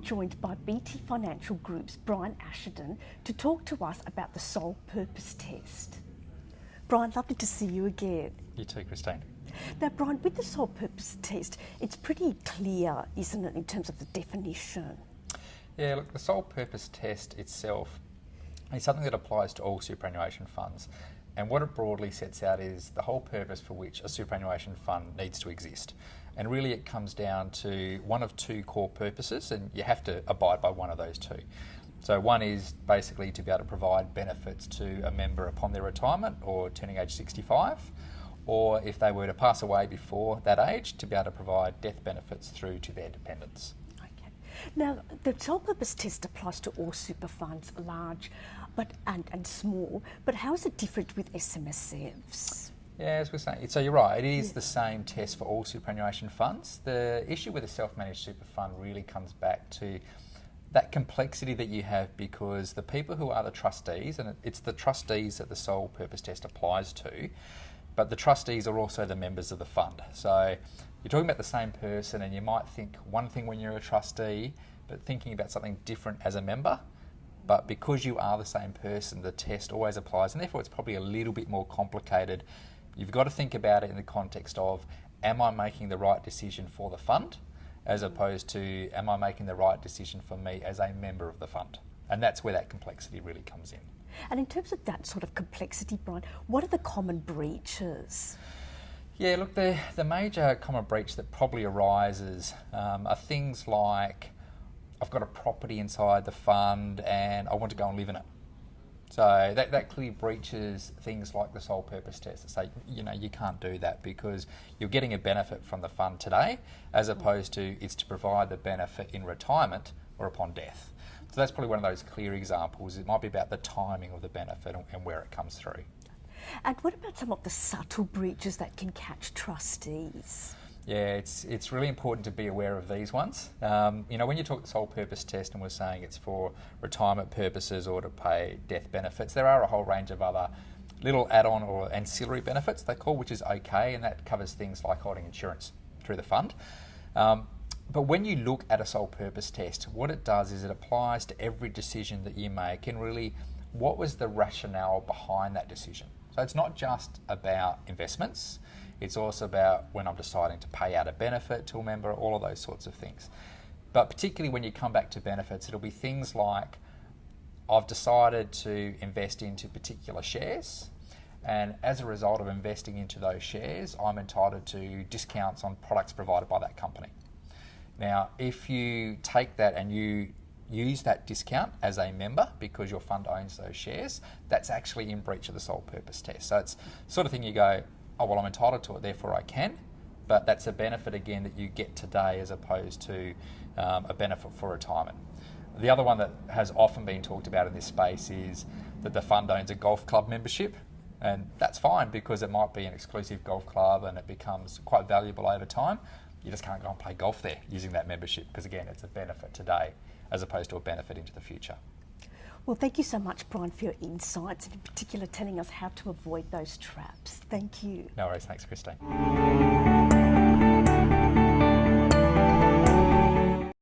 joined by BT Financial Group's Brian Asherton to talk to us about the sole purpose test. Brian, lovely to see you again. You too, Christine. Now, Brian, with the sole purpose test, it's pretty clear, isn't it, in terms of the definition? Yeah, look, the sole purpose test itself is something that applies to all superannuation funds. And what it broadly sets out is the whole purpose for which a superannuation fund needs to exist. And really it comes down to one of two core purposes, and you have to abide by one of those two. So one is basically to be able to provide benefits to a member upon their retirement or turning age 65, or if they were to pass away before that age, to be able to provide death benefits through to their dependents. Okay. Now, the sole purpose test applies to all super funds, large and small, but how is it different with SMSFs? Yeah, as we're saying, so you're right, it is the same test for all superannuation funds. The issue with a self-managed super fund really comes back to that complexity that you have, because the people who are the trustees, and it's the trustees that the sole purpose test applies to, but the trustees are also the members of the fund. So you're talking about the same person, and you might think one thing when you're a trustee, but thinking about something different as a member. But because you are the same person, the test always applies, and therefore it's probably a little bit more complicated. You've got to think about it in the context of, am I making the right decision for the fund, as opposed to, am I making the right decision for me as a member of the fund? And that's where that complexity really comes in. And in terms of that sort of complexity, Brian, what are the common breaches? Yeah, look, the major common breach that probably arises are things like, I've got a property inside the fund and I want to go and live in it. So that clearly breaches things like the sole purpose test that say, you can't do that because you're getting a benefit from the fund today, as opposed to it's to provide the benefit in retirement or upon death. So that's probably one of those clear examples. It might be about the timing of the benefit and where it comes through. And what about some of the subtle breaches that can catch trustees? Yeah, it's really important to be aware of these ones. When you talk the sole purpose test and we're saying it's for retirement purposes or to pay death benefits, there are a whole range of other little add-on or ancillary benefits they call, which is okay, and that covers things like holding insurance through the fund. But when you look at a sole purpose test, what it does is it applies to every decision that you make, and really, what was the rationale behind that decision? So it's not just about investments, it's also about when I'm deciding to pay out a benefit to a member, all of those sorts of things. But particularly when you come back to benefits, it'll be things like, I've decided to invest into particular shares, and as a result of investing into those shares, I'm entitled to discounts on products provided by that company. Now, if you take that and you use that discount as a member because your fund owns those shares, that's actually in breach of the sole purpose test. So it's the sort of thing you go, oh, well, I'm entitled to it, therefore I can, but that's a benefit, again, that you get today as opposed to a benefit for retirement. The other one that has often been talked about in this space is that the fund owns a golf club membership, and that's fine because it might be an exclusive golf club and it becomes quite valuable over time. You just can't go and play golf there using that membership because, again, it's a benefit today as opposed to a benefit into the future. Well, thank you so much, Brian, for your insights, and in particular telling us how to avoid those traps. Thank you. No worries. Thanks, Christine.